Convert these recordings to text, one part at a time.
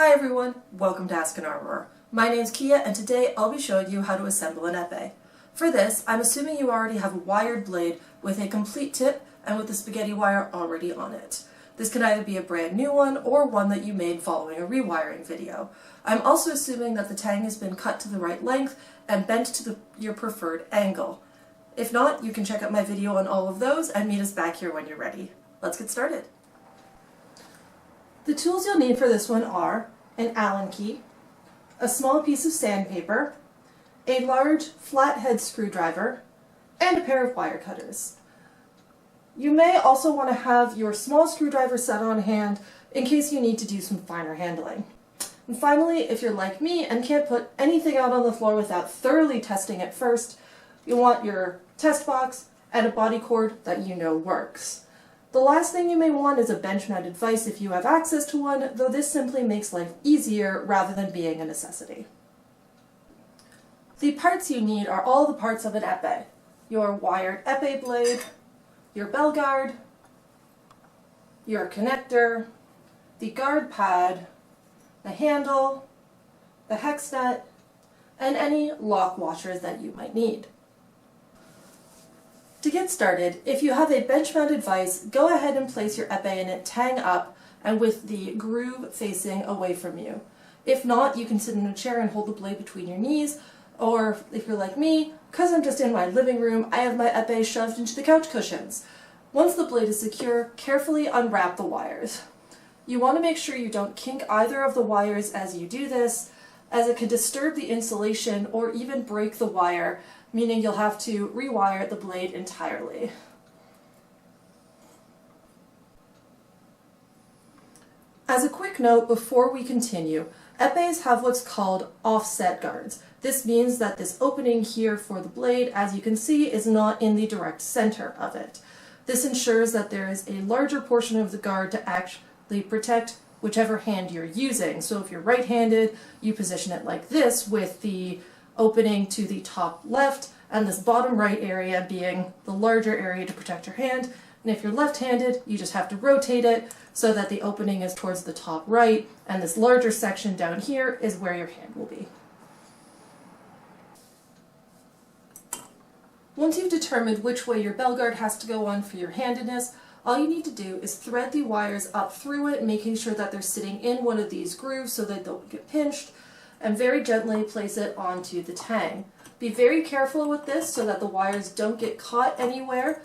Hi everyone, welcome to Ask an Armourer. My name's Kia and today I'll be showing you how to assemble an epee. For this, I'm assuming you already have a wired blade with a complete tip and with the spaghetti wire already on it. This can either be a brand new one or one that you made following a rewiring video. I'm also assuming that the tang has been cut to the right length and bent to your preferred angle. If not, you can check out my video on all of those and meet us back here when you're ready. Let's get started. The tools you'll need for this one are an Allen key, a small piece of sandpaper, a large flathead screwdriver, and a pair of wire cutters. You may also want to have your small screwdriver set on hand in case you need to do some finer handling. And finally, if you're like me and can't put anything out on the floor without thoroughly testing it first, you want your test box and a body cord that you know works. The last thing you may want is a bench-mounted vise if you have access to one, though this simply makes life easier rather than being a necessity. The parts you need are all the parts of an epee: your wired epee blade, your bell guard, your connector, the guard pad, the handle, the hex nut, and any lock washers that you might need. To get started, if you have a bench-mounted vise, go ahead and place your epee in it tang up and with the groove facing away from you. If not, you can sit in a chair and hold the blade between your knees, or if you're like me, because I'm just in my living room, I have my epee shoved into the couch cushions. Once the blade is secure, carefully unwrap the wires. You want to make sure you don't kink either of the wires as you do this, as it can disturb the insulation or even break the wire, meaning you'll have to rewire the blade entirely. As a quick note before we continue, epees have what's called offset guards. This means that this opening here for the blade, as you can see, is not in the direct center of it. This ensures that there is a larger portion of the guard to actually protect whichever hand you're using. So if you're right-handed, you position it like this with the opening to the top left and this bottom right area being the larger area to protect your hand. And if you're left-handed, you just have to rotate it so that the opening is towards the top right, and this larger section down here is where your hand will be. Once you've determined which way your bell guard has to go on for your handedness, all you need to do is thread the wires up through it, making sure that they're sitting in one of these grooves so they don't get pinched, and very gently place it onto the tang. Be very careful with this so that the wires don't get caught anywhere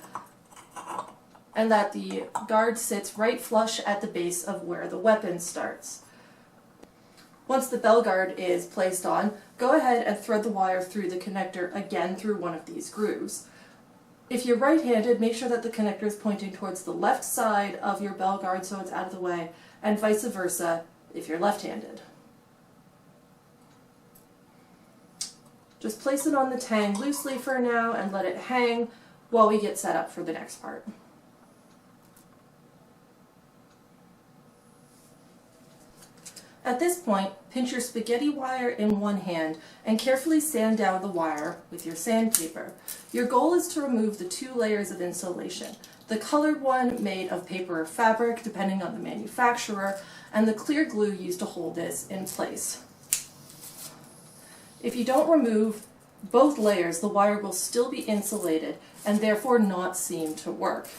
and that the guard sits right flush at the base of where the weapon starts. Once the bell guard is placed on, go ahead and thread the wire through the connector again through one of these grooves. If you're right-handed, make sure that the connector is pointing towards the left side of your bell guard so it's out of the way, and vice versa if you're left-handed. Just place it on the tang loosely for now and let it hang while we get set up for the next part. At this point, pinch your spaghetti wire in one hand and carefully sand down the wire with your sandpaper. Your goal is to remove the two layers of insulation, the colored one made of paper or fabric depending on the manufacturer, and the clear glue used to hold this in place. If you don't remove both layers, the wire will still be insulated and therefore not seem to work.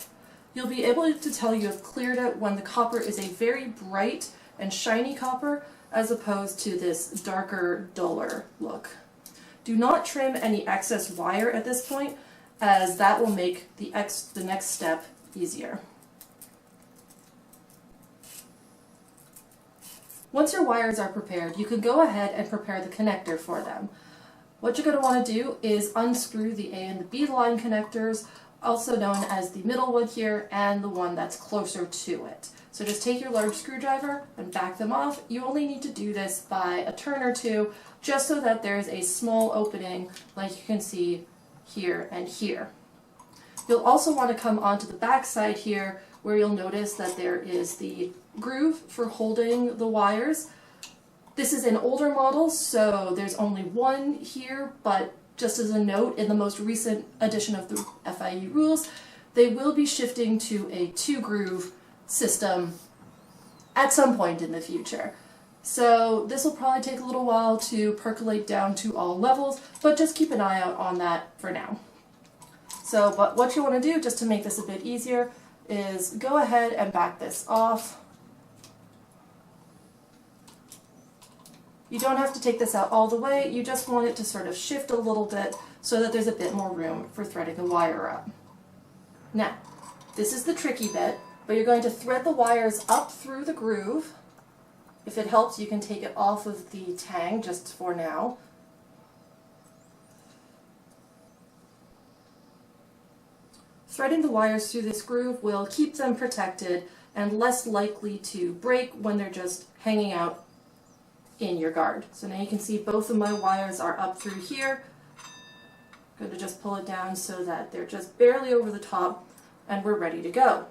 You'll be able to tell you have cleared it when the copper is a very bright and shiny copper as opposed to this darker, duller look. Do not trim any excess wire at this point, as that will make the next step easier. Once your wires are prepared, you can go ahead and prepare the connector for them. What you're going to want to do is unscrew the A and the B line connectors, also known as the middle one here and the one that's closer to it. So just take your large screwdriver and back them off. You only need to do this by a turn or two, just so that there's a small opening like you can see here and here. You'll also want to come onto the back side here, where you'll notice that there is the groove for holding the wires. This is an older model, so there's only one here, but just as a note, in the most recent edition of the FIU rules, they will be shifting to a two-groove system at some point in the future. So this will probably take a little while to percolate down to all levels, but just keep an eye out on that for now. So, but what you want to do, just to make this a bit easier, is go ahead and back this off. You don't have to take this out all the way, you just want it to sort of shift a little bit so that there's a bit more room for threading the wire up. Now, this is the tricky bit, but you're going to thread the wires up through the groove. If it helps, you can take it off of the tang just for now. Threading the wires through this groove will keep them protected and less likely to break when they're just hanging out in your guard. So now you can see both of my wires are up through here. I'm going to just pull it down so that they're just barely over the top and we're ready to go.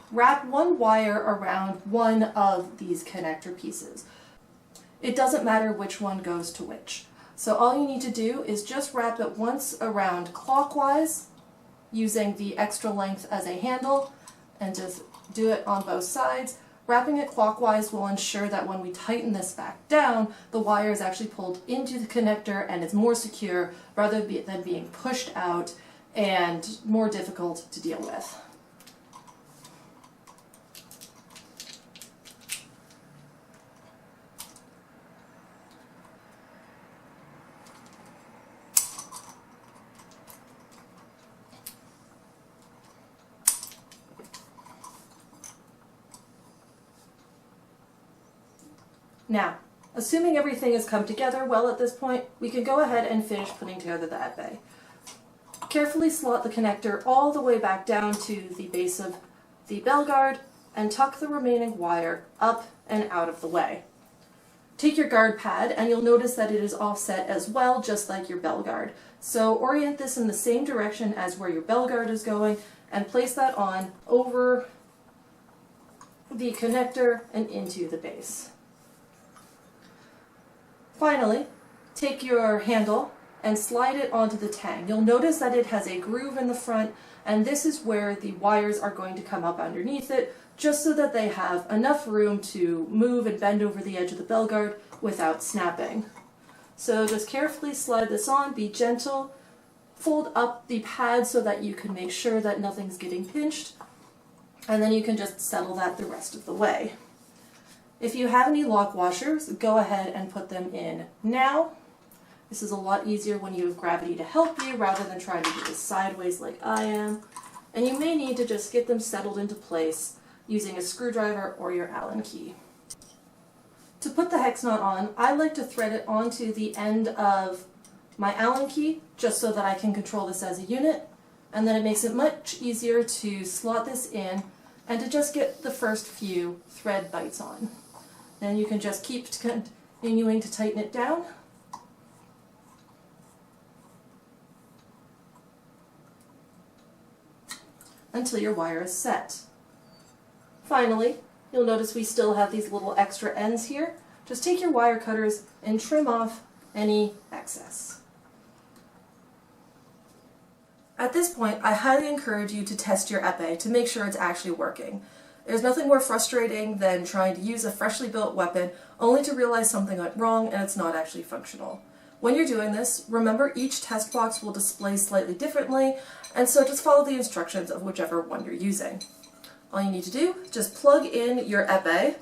Wrap one wire around one of these connector pieces. It doesn't matter which one goes to which. So all you need to do is just wrap it once around clockwise using the extra length as a handle and just do it on both sides. Wrapping it clockwise will ensure that when we tighten this back down, the wire is actually pulled into the connector and it's more secure rather than being pushed out and more difficult to deal with. Now, assuming everything has come together well at this point, we can go ahead and finish putting together the epee. Carefully slot the connector all the way back down to the base of the bell guard and tuck the remaining wire up and out of the way. Take your guard pad and you'll notice that it is offset as well, just like your bell guard. So orient this in the same direction as where your bell guard is going and place that on over the connector and into the base. Finally, take your handle and slide it onto the tang. You'll notice that it has a groove in the front, and this is where the wires are going to come up underneath it, just so that they have enough room to move and bend over the edge of the bell guard without snapping. So just carefully slide this on, be gentle, fold up the pad so that you can make sure that nothing's getting pinched, and then you can just settle that the rest of the way. If you have any lock washers, go ahead and put them in now. This is a lot easier when you have gravity to help you rather than trying to do this sideways like I am. And you may need to just get them settled into place using a screwdriver or your Allen key. To put the hex knot on, I like to thread it onto the end of my Allen key just so that I can control this as a unit, and then it makes it much easier to slot this in and to just get the first few thread bites on. Then you can just keep continuing to tighten it down. Until your wire is set. Finally, you'll notice we still have these little extra ends here. Just take your wire cutters and trim off any excess. At this point, I highly encourage you to test your epee to make sure it's actually working. There's nothing more frustrating than trying to use a freshly built weapon only to realize something went wrong and it's not actually functional. When you're doing this, remember each test box will display slightly differently, and so just follow the instructions of whichever one you're using. All you need to do is just plug in your epee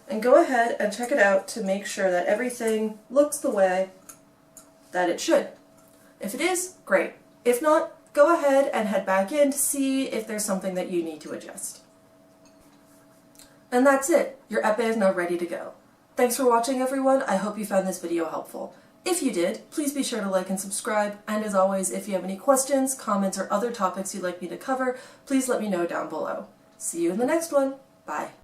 and go ahead and check it out to make sure that everything looks the way that it should. If it is, great. If not, go ahead and head back in to see if there's something that you need to adjust. And that's it. Your epee is now ready to go. Thanks for watching, everyone. I hope you found this video helpful. If you did, please be sure to like and subscribe, and as always, if you have any questions, comments, or other topics you'd like me to cover, please let me know down below. See you in the next one. Bye.